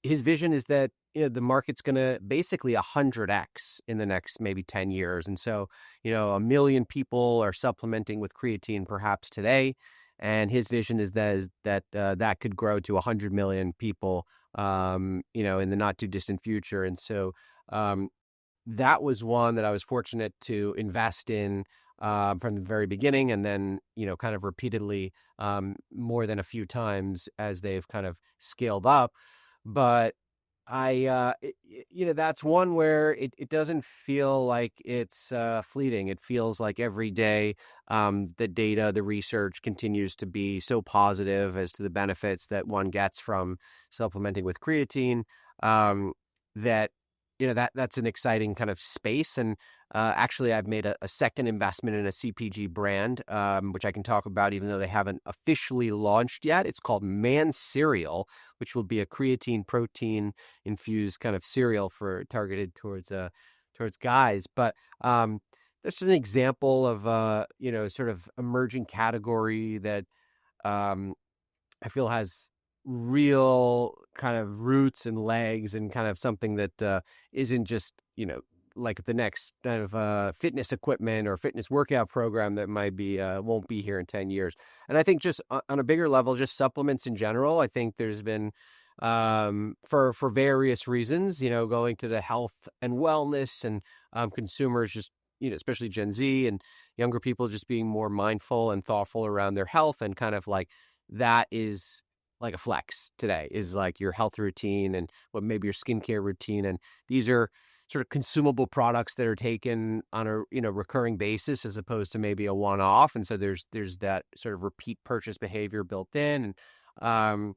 his vision is that the market's going to basically 100x in the next maybe 10 years. And so, 1 million people are supplementing with creatine perhaps today. And his vision is that could grow to 100 million people, in the not too distant future. And so that was one that I was fortunate to invest in from the very beginning, and then, kind of repeatedly more than a few times as they've kind of scaled up. But that's one where it doesn't feel like it's fleeting. It feels like every day the data, the research continues to be so positive as to the benefits that one gets from supplementing with creatine, that that's an exciting kind of space. And actually, I've made a second investment in a CPG brand, which I can talk about, even though they haven't officially launched yet. It's called Man Cereal, which will be a creatine protein infused kind of cereal targeted towards guys. But that's just an example of sort of emerging category that I feel has real kind of roots and legs, and kind of something that isn't just, like the next kind of fitness equipment or fitness workout program that might be won't be here in 10 years. And I think just on a bigger level, just supplements in general, I think there's been for various reasons, going to the health and wellness, and consumers just, especially Gen Z and younger people, just being more mindful and thoughtful around their health. And kind of like that is like a flex today, is like your health routine and what maybe your skincare routine. And these are sort of consumable products that are taken on a recurring basis, as opposed to maybe a one-off. And so there's that sort of repeat purchase behavior built in. And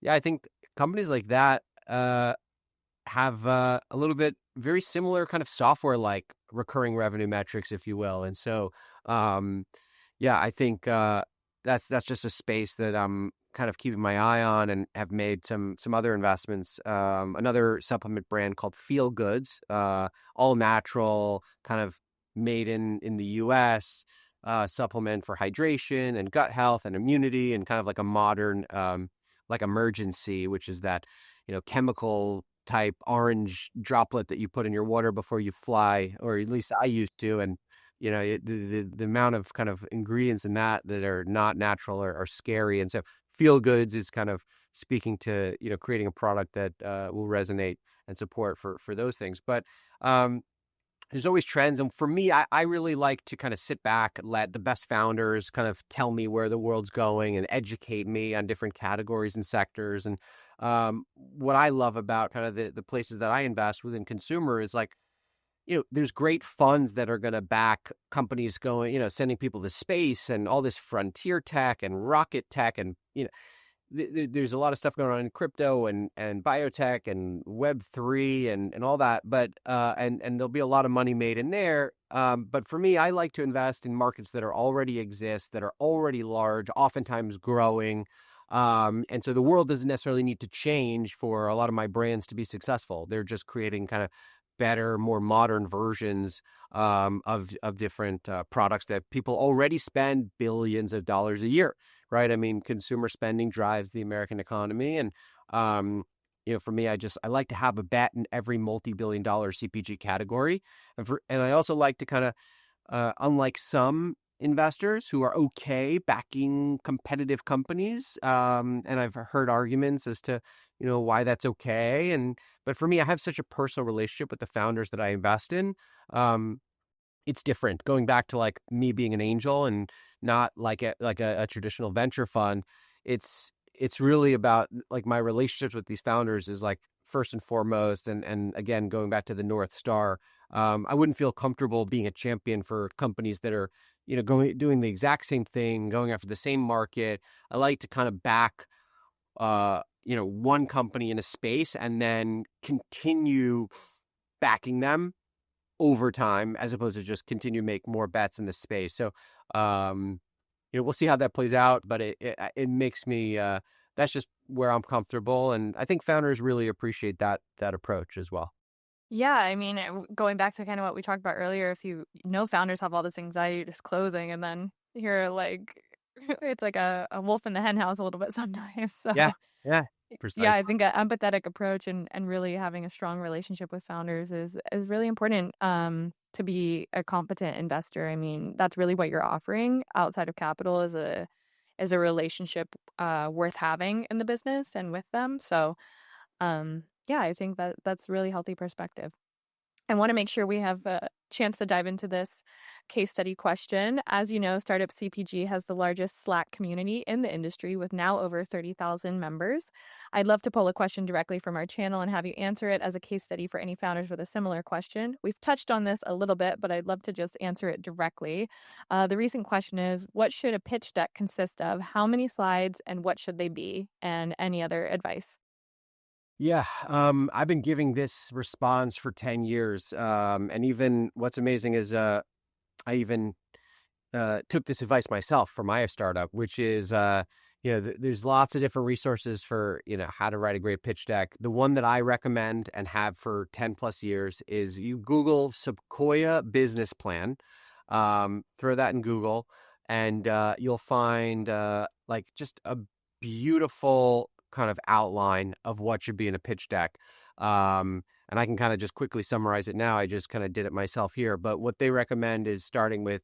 I think companies like that have a little bit very similar kind of software like recurring revenue metrics, if you will. And so I think that's just a space that I'm kind of keeping my eye on, and have made some other investments. Another supplement brand called Feel Goods, all natural, kind of made in the US, supplement for hydration and gut health and immunity, and kind of like a modern like Emergency, which is that chemical type orange droplet that you put in your water before you fly, or at least I used to. And the amount of kind of ingredients in that are not natural are scary. And so Feel Goods is kind of speaking to creating a product that will resonate and support for those things. But there's always trends, and for me, I really like to kind of sit back and let the best founders kind of tell me where the world's going and educate me on different categories and sectors. And what I love about kind of the places that I invest within consumer is like, there's great funds that are going to back companies going, sending people to space and all this frontier tech and rocket tech. And, there's a lot of stuff going on in crypto and biotech and Web3 and all that. But, and there'll be a lot of money made in there. But for me, I like to invest in markets that already exist, that are already large, oftentimes growing. And so the world doesn't necessarily need to change for a lot of my brands to be successful. They're just creating kind of better, more modern versions of different products that people already spend billions of dollars a year, right? I mean, consumer spending drives the American economy. And, for me, I like to have a bet in every multi-billion-dollar CPG category. And I also like to kind of, unlike some investors who are okay backing competitive companies, and I've heard arguments as to why that's okay. But for me, I have such a personal relationship with the founders that I invest in. It's different, going back to like me being an angel and not like a traditional venture fund. It's really about like my relationships with these founders is like first and foremost. And again, going back to the North Star, I wouldn't feel comfortable being a champion for companies that are, doing the exact same thing, going after the same market. I like to kind of back, one company in a space and then continue backing them over time, as opposed to just continue to make more bets in the space. So, we'll see how that plays out, but it makes me, that's just where I'm comfortable. And I think founders really appreciate that approach as well. Yeah, I mean, going back to kind of what we talked about earlier, if you know founders have all this anxiety disclosing, and then you're like, it's like a wolf in the hen house a little bit sometimes. So, Yeah, yeah, yeah, precisely. I think an empathetic approach and really having a strong relationship with founders is really important to be a competent investor. I mean, that's really what you're offering outside of capital is a relationship worth having in the business and with them. So, yeah, I think that's really healthy perspective. I want to make sure we have a chance to dive into this case study question. As you know, Startup CPG has the largest Slack community in the industry with now over 30,000 members. I'd love to pull a question directly from our channel and have you answer it as a case study for any founders with a similar question. We've touched on this a little bit, but I'd love to just answer it directly. The recent question is, what should a pitch deck consist of? How many slides and what should they be? And any other advice? Yeah, I've been giving this response for 10 years. And even what's amazing is I even took this advice myself for my startup, which is, there's lots of different resources for, how to write a great pitch deck. The one that I recommend and have for 10 plus years is you Google Sequoia Business Plan. Throw that in Google and you'll find like just a beautiful kind of outline of what should be in a pitch deck. And I can kind of just quickly summarize it now. I just kind of did it myself here. But what they recommend is starting with,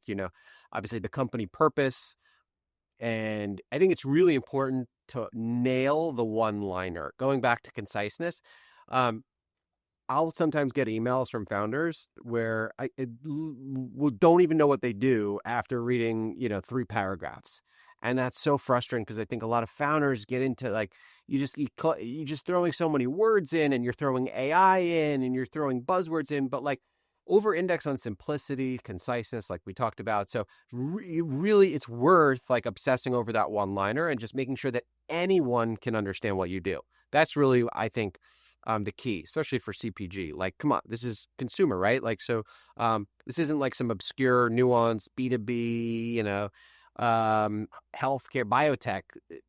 obviously the company purpose. And I think it's really important to nail the one liner. Going back to conciseness, um, I'll sometimes get emails from founders where don't even know what they do after reading, three paragraphs. And that's so frustrating because I think a lot of founders get into like, you just throwing so many words in and you're throwing AI in and you're throwing buzzwords in, but like over index on simplicity, conciseness, like we talked about. So really it's worth like obsessing over that one liner and just making sure that anyone can understand what you do. That's really, I think, the key, especially for CPG. Like, come on, this is consumer, right? Like, so this isn't like some obscure, nuanced B2B, healthcare, biotech,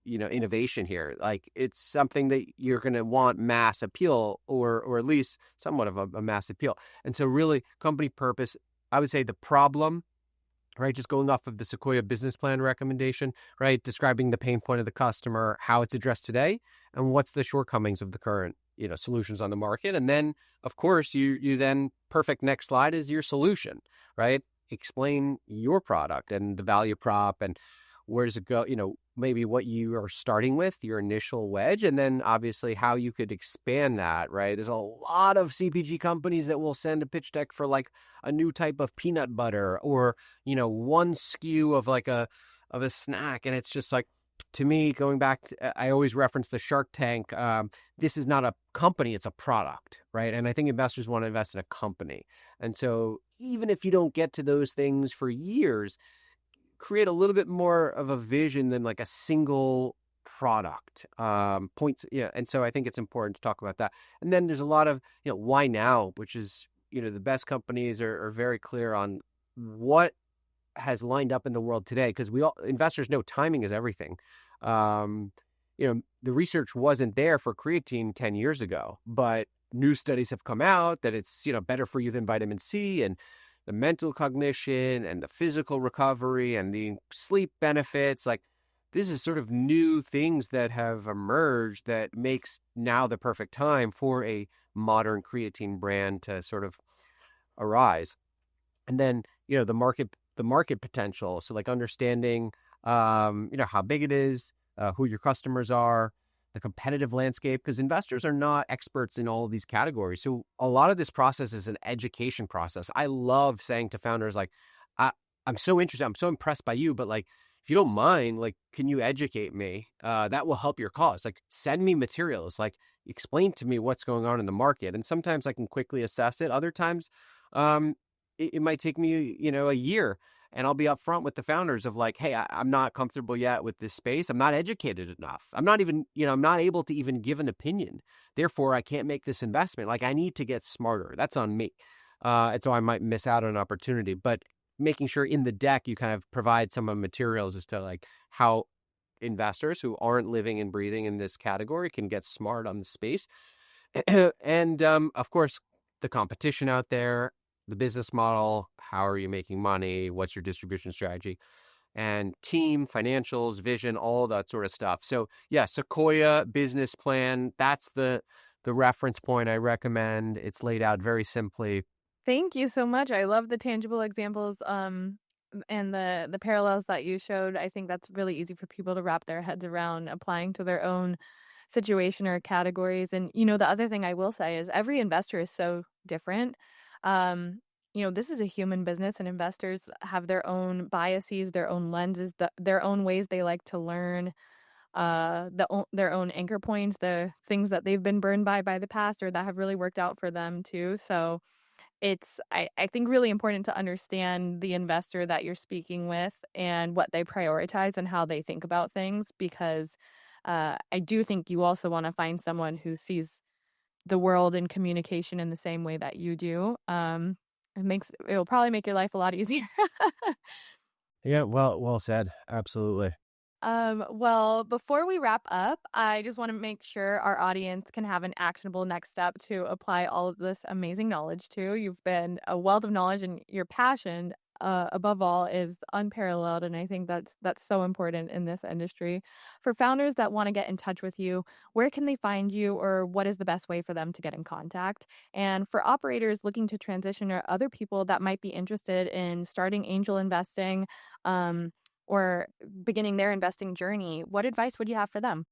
innovation here. Like, it's something that you're going to want mass appeal or at least somewhat of a mass appeal. And so really company purpose, I would say the problem, right? Just going off of the Sequoia business plan recommendation, right? Describing the pain point of the customer, how it's addressed today, and what's the shortcomings of the current, solutions on the market. And then, of course, you then perfect next slide is your solution, right? Explain your product and the value prop and where does it go, maybe what you are starting with, your initial wedge, and then obviously how you could expand that, right? There's a lot of CPG companies that will send a pitch deck for like a new type of peanut butter or, one SKU of like of a snack. And it's just like, to me, going back, I always reference the Shark Tank. This is not a company, it's a product, right? And I think investors want to invest in a company. And so even if you don't get to those things for years, create a little bit more of a vision than like a single product points. Yeah. And so I think it's important to talk about that. And then there's a lot of, why now, which is, the best companies are very clear on what has lined up in the world today, because investors know timing is everything. Um, the research wasn't there for creatine 10 years ago, but new studies have come out that it's, better for you than vitamin C, and the mental cognition and the physical recovery and the sleep benefits. Like, this is sort of new things that have emerged that makes now the perfect time for a modern creatine brand to sort of arise. And then, the market potential. So like understanding, how big it is, who your customers are, the competitive landscape, because investors are not experts in all of these categories. So a lot of this process is an education process. I love saying to founders, like, I'm so interested, I'm so impressed by you, but like, if you don't mind, like, can you educate me? That will help your cause. Like, send me materials, like explain to me what's going on in the market. And sometimes I can quickly assess it. Other times it might take me, a year. And I'll be upfront with the founders of like, hey, I'm not comfortable yet with this space. I'm not educated enough. I'm not even, I'm not able to even give an opinion. Therefore, I can't make this investment. Like, I need to get smarter. That's on me. And so I might miss out on an opportunity. But making sure in the deck you kind of provide some of the materials as to like how investors who aren't living and breathing in this category can get smart on the space. And of course, the competition out there, the business model, how are you making money, what's your distribution strategy, and team, financials, vision, all that sort of stuff. So yeah, Sequoia business plan, that's the reference point I recommend. It's laid out very simply. Thank you so much. I love the tangible examples and the parallels that you showed. I think that's really easy for people to wrap their heads around applying to their own situation or categories. And the other thing I will say is every investor is so different. This is a human business, and investors have their own biases, their own lenses, their own ways they like to learn, their own anchor points, the things that they've been burned by the past or that have really worked out for them too. So it's, I think, really important to understand the investor that you're speaking with and what they prioritize and how they think about things, because I do think you also want to find someone who sees the world and communication in the same way that you do. It'll probably make your life a lot easier. Yeah, well said. Absolutely. Well, before we wrap up, I just want to make sure our audience can have an actionable next step to apply all of this amazing knowledge to. You've been a wealth of knowledge, and your passion, above all, is unparalleled. And I think that's so important in this industry. For founders that want to get in touch with you, where can they find you, or what is the best way for them to get in contact? And for operators looking to transition, or other people that might be interested in starting angel investing, or beginning their investing journey, what advice would you have for them?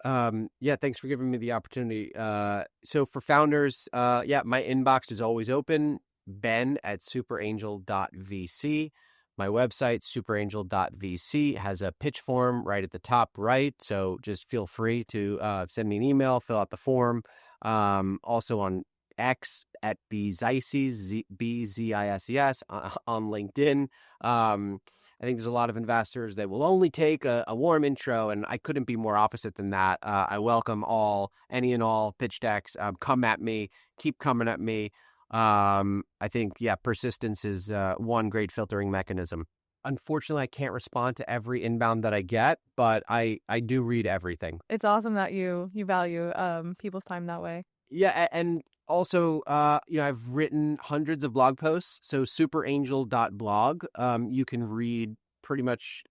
Yeah, thanks for giving me the opportunity. So for founders, yeah, my inbox is always open, ben@superangel.vc. My website, superangel.vc, has a pitch form right at the top right. So just feel free to send me an email, fill out the form. Also on X at Ben Zises, BZISES, on LinkedIn. I think there's a lot of investors that will only take a warm intro, and I couldn't be more opposite than that. I welcome any and all pitch decks. Come at me, keep coming at me. I think, yeah, persistence is one great filtering mechanism. Unfortunately, I can't respond to every inbound that I get, but I do read everything. It's awesome that you value people's time that way. Yeah, and also, I've written hundreds of blog posts. So superangel.blog, you can read pretty much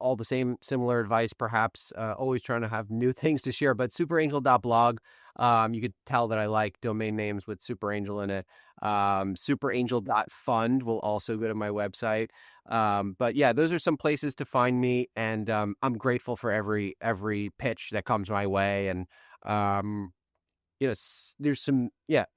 all the same similar advice, perhaps, always trying to have new things to share. But superangel.blog, you could tell that I like domain names with superangel in it. Superangel.fund will also go to my website. But yeah, those are some places to find me. And I'm grateful for every pitch that comes my way. And there's some,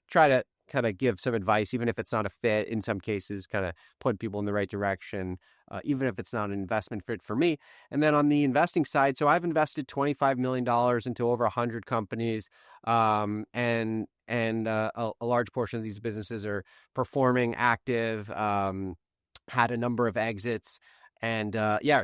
try to kind of give some advice, even if it's not a fit. In some cases, kind of point people in the right direction, even if it's not an investment fit for me. And then on the investing side, so I've invested $25 million into over 100 companies, and a large portion of these businesses are performing, active, had a number of exits, and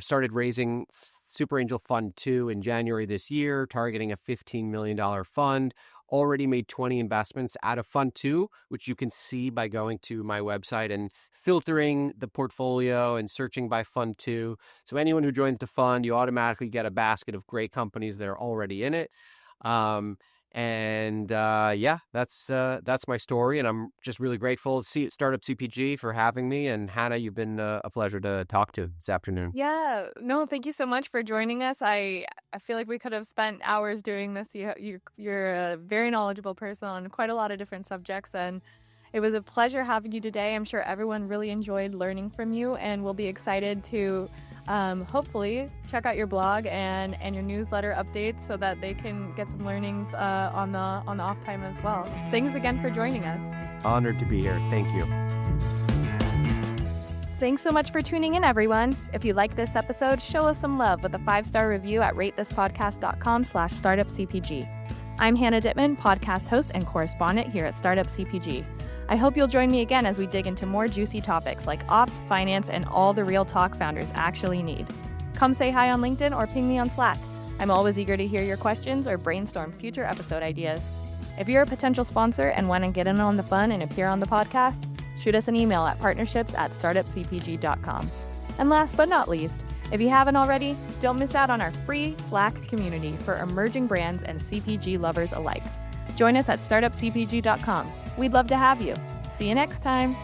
started raising SuperAngel Fund 2 in January this year, targeting a $15 million fund. Already made 20 investments out of Fund 2, which you can see by going to my website and filtering the portfolio and searching by Fund 2. So anyone who joins the fund, you automatically get a basket of great companies that are already in it. That's my story, and I'm just really grateful to Startup CPG for having me. And Hannah, you've been a pleasure to talk to this afternoon. Yeah, no, thank you so much for joining us. I feel like we could have spent hours doing this. You're a very knowledgeable person on quite a lot of different subjects, and it was a pleasure having you today. I'm sure everyone really enjoyed learning from you, and will be excited to hopefully check out your blog and your newsletter updates so that they can get some learnings on the off time as well. Thanks again for joining us. Honored to be here. Thank you. Thanks so much for tuning in, everyone. If you like this episode, show us some love with a 5-star review at ratethispodcast.com/startupcpg. I'm Hannah Dittman, podcast host and correspondent here at Startup CPG. I hope you'll join me again as we dig into more juicy topics like ops, finance, and all the real talk founders actually need. Come say hi on LinkedIn or ping me on Slack. I'm always eager to hear your questions or brainstorm future episode ideas. If you're a potential sponsor and want to get in on the fun and appear on the podcast, shoot us an email at partnerships@startupcpg.com. And last but not least, if you haven't already, don't miss out on our free Slack community for emerging brands and CPG lovers alike. Join us at startupcpg.com. We'd love to have you. See you next time.